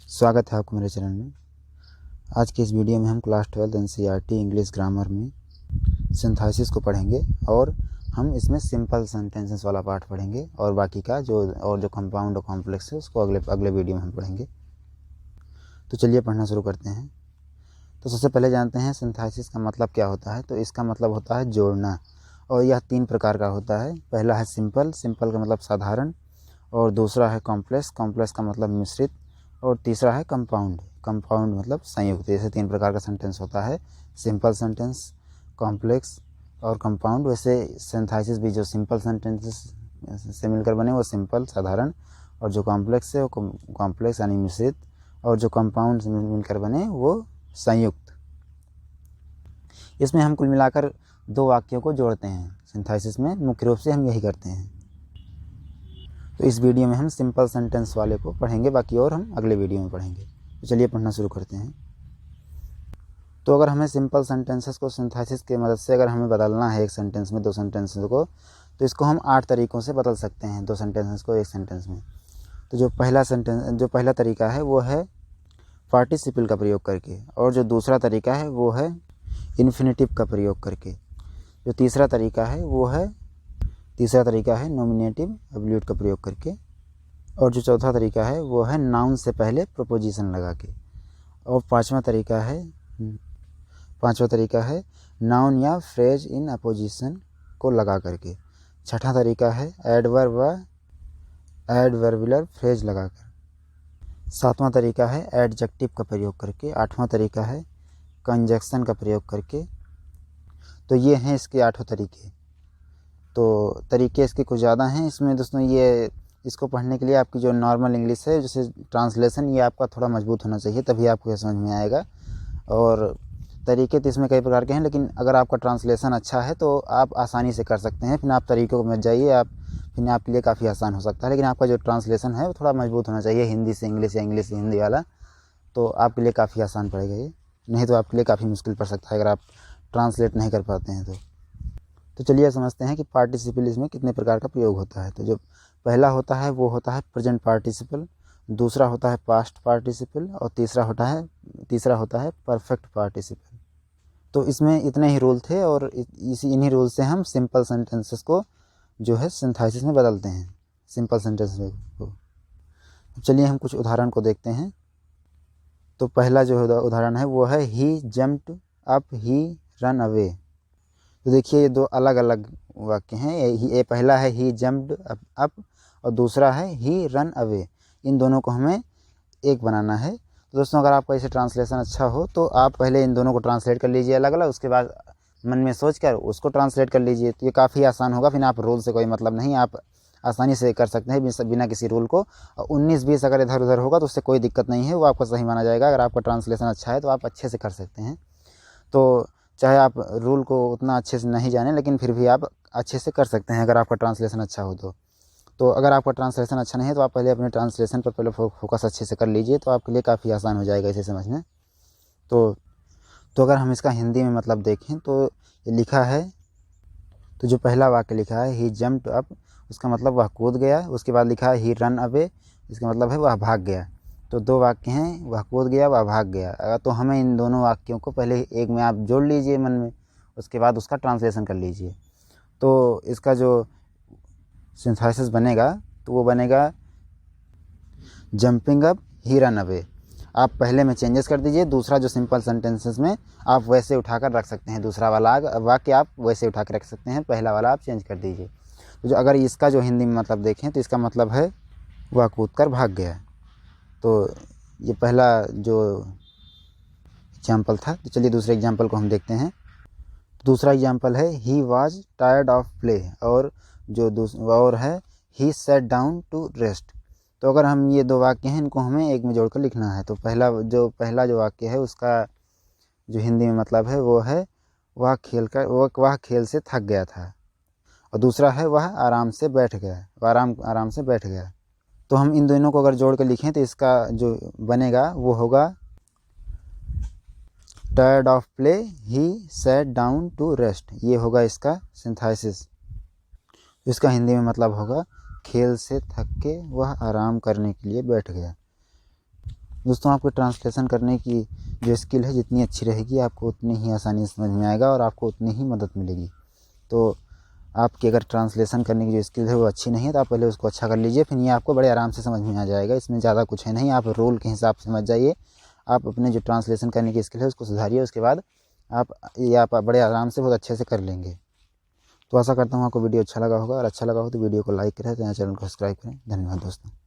स्वागत है आपको मेरे चैनल में। आज की इस वीडियो में हम क्लास 12 एनसीईआरटी इंग्लिश ग्रामर में सिंथेसिस को पढ़ेंगे और हम इसमें सिंपल सेंटेंसेस वाला पार्ट पढ़ेंगे और बाकी का जो कंपाउंड और कॉम्प्लेक्स है उसको अगले वीडियो में हम पढ़ेंगे। तो चलिए पढ़ना शुरू करते हैं। तो सबसे पहले जानते हैं सिंथेसिस का मतलब क्या होता है। तो इसका मतलब होता है जोड़ना, और यह 3 प्रकार का होता है। पहला है सिंपल का मतलब साधारण, और दूसरा है कॉम्प्लेक्स का मतलब मिश्रित, और तीसरा है कंपाउंड मतलब संयुक्त। ऐसे 3 प्रकार का सेंटेंस होता है, सिंपल सेंटेंस, कॉम्प्लेक्स और कंपाउंड। वैसे सिंथेसिस भी जो सिंपल सेंटेंसेस से मिलकर बने वो सिंपल साधारण, और जो कॉम्प्लेक्स है वो कॉम्प्लेक्स यानी मिश्रित, और जो कंपाउंड से मिलकर बने वो संयुक्त। इसमें हम कुल मिलाकर 2 वाक्यों को जोड़ते हैं। सिंथेसिस में मुख्य रूप से हम यही करते हैं। तो इस वीडियो में हम सिंपल सेंटेंस वाले को पढ़ेंगे, बाकी और हम अगले वीडियो में पढ़ेंगे। तो चलिए पढ़ना शुरू करते हैं। तो अगर हमें सिंपल सेंटेंसेस को सिंथेसिस की मदद से अगर हमें बदलना है एक सेंटेंस में 2 सेंटेंसेस को, तो इसको हम 8 तरीक़ों से बदल सकते हैं 2 सेंटेंसेस को एक सेंटेंस में। तो जो पहला तरीका है वो है पार्टिसिपल का प्रयोग करके, और जो दूसरा तरीका है वो है इन्फिनेटिव का प्रयोग करके। जो तीसरा तरीका है नॉमिनेटिव एब्सोल्यूट का प्रयोग करके, और जो चौथा तरीका है वो है नाउन से पहले प्रोपोजिशन लगा के, और पांचवा तरीका है नाउन या फ्रेज इन अपोजिशन को लगा करके। छठा तरीका है एडवर्ब व एडवर्बिलर फ्रेज लगाकर। सातवां तरीका है एडजेक्टिव का प्रयोग करके। आठवां तरीका है कंजक्शन का प्रयोग करके। तो ये हैं इसके 8 तरीके। तो तरीके इसके कुछ ज़्यादा हैं इसमें दोस्तों। ये इसको पढ़ने के लिए आपकी जो नॉर्मल इंग्लिश है, जैसे ट्रांसलेशन, ये आपका थोड़ा मजबूत होना चाहिए, तभी आपको ये समझ में आएगा। और तरीके तो इसमें कई प्रकार के हैं, लेकिन अगर आपका ट्रांसलेशन अच्छा है तो आप आसानी से कर सकते हैं। फिर आप तरीक़ों में जाइए, फिर आपके लिए काफ़ी आसान हो सकता है। लेकिन आपका जो ट्रांसलेशन है वो थोड़ा मजबूत होना चाहिए, हिंदी से इंग्लिश या इंग्लिश से हिंदी वाला, तो आपके लिए काफ़ी आसान पड़ेगा ये। नहीं तो आपके लिए काफ़ी मुश्किल पड़ सकता है अगर आप ट्रांसलेट नहीं कर पाते हैं तो चलिए समझते हैं कि पार्टिसिपल इसमें कितने प्रकार का प्रयोग होता है। तो जो पहला होता है वो होता है प्रेजेंट पार्टिसिपल, दूसरा होता है पास्ट पार्टिसिपल, और तीसरा होता है परफेक्ट पार्टिसिपल। तो इसमें इतने ही रूल थे, और इन्हीं रूल से हम सिंपल सेंटेंसेस को जो है सिंथेसिस में बदलते हैं, सिंपल सेंटेंस को। चलिए हम कुछ उदाहरण को देखते हैं। तो पहला जो उदाहरण है वो है ही जंप्ड अप, ही रन अवे। तो देखिए ये 2 अलग अलग वाक्य हैं। ये पहला है ही जंप्ड अप और दूसरा है ही रन अवे। इन दोनों को हमें एक बनाना है। तो दोस्तों अगर आपका इसे ट्रांसलेशन अच्छा हो तो आप पहले इन दोनों को ट्रांसलेट कर लीजिए अलग अलग, उसके बाद मन में सोच कर उसको ट्रांसलेट कर लीजिए। तो ये काफ़ी आसान होगा। फिर आप रूल से कोई मतलब नहीं, आप आसानी से कर सकते हैं बिना किसी रूल को। 19-20 अगर इधर उधर होगा तो उससे कोई दिक्कत नहीं है, वो आपका सही माना जाएगा। अगर आपका ट्रांसलेशन अच्छा है तो आप अच्छे से कर सकते हैं। तो चाहे आप रूल को उतना अच्छे से नहीं जाने, लेकिन फिर भी आप अच्छे से कर सकते हैं अगर आपका ट्रांसलेशन अच्छा हो तो अगर आपका ट्रांसलेशन अच्छा नहीं है तो आप पहले अपने ट्रांसलेशन पर पहले फोकस अच्छे से कर लीजिए, तो आपके लिए काफ़ी आसान हो जाएगा इसे समझना। तो अगर हम इसका हिंदी में मतलब देखें तो ये लिखा है, तो जो पहला वाक्य लिखा है ही जंप्ड अप, उसका मतलब वह कूद गया। उसके बाद लिखा है ही रन अवे, इसका मतलब है वह भाग गया। तो 2 वाक्य हैं, वह कूद गया, वह भाग गया। तो हमें इन दोनों वाक्यों को पहले एक में आप जोड़ लीजिए मन में, उसके बाद उसका ट्रांसलेशन कर लीजिए। तो इसका जो सिंथेसिस बनेगा तो वो बनेगा जंपिंग अप ही रन अवे। आप पहले में चेंजेस कर दीजिए, दूसरा जो सिंपल सेंटेंसेस में आप वैसे उठाकर रख सकते हैं, दूसरा वाला वाक्य आप वैसे उठा कर रख सकते हैं, पहला वाला आप चेंज कर दीजिए। तो जो अगर इसका जो हिंदी में मतलब देखें तो इसका मतलब है वह कूद कर भाग गया। तो ये पहला जो एग्जाम्पल था। तो चलिए दूसरे एग्जाम्पल को हम देखते हैं। दूसरा एग्जाम्पल है he was tired of play, और है ही सेट डाउन टू रेस्ट। तो अगर हम ये 2 वाक्य हैं, इनको हमें एक में जोड़कर लिखना है। तो पहला जो वाक्य है उसका जो हिंदी में मतलब है वो है वह खेल से थक गया था, और दूसरा है वह आराम से बैठ गया। तो हम इन दोनों को अगर जोड़ कर लिखें तो इसका जो बनेगा वो होगा tired of play he set down to rest. ये होगा इसका सिंथेसिस। इसका हिंदी में मतलब होगा खेल से थक के वह आराम करने के लिए बैठ गया। दोस्तों आपको ट्रांसलेशन करने की जो स्किल है जितनी अच्छी रहेगी आपको उतनी ही आसानी से समझ में आएगा और आपको उतनी ही मदद मिलेगी। तो आपकी अगर ट्रांसलेशन करने की जो स्किल है वो अच्छी नहीं है तो आप पहले उसको अच्छा कर लीजिए, फिर ये आपको बड़े आराम से समझ में आ जाएगा। इसमें ज़्यादा कुछ है नहीं, आप रूल के हिसाब से समझ जाइए। आप अपने जो ट्रांसलेशन करने की स्किल है उसको सुधारिए, उसके बाद आप बड़े आराम से बहुत अच्छे से कर लेंगे। तो आशा करता हूँ आपको वीडियो अच्छा लगा होगा, और अच्छा लगा हो तो वीडियो को लाइक करें, चैनल को सब्सक्राइब करें। धन्यवाद दोस्तों।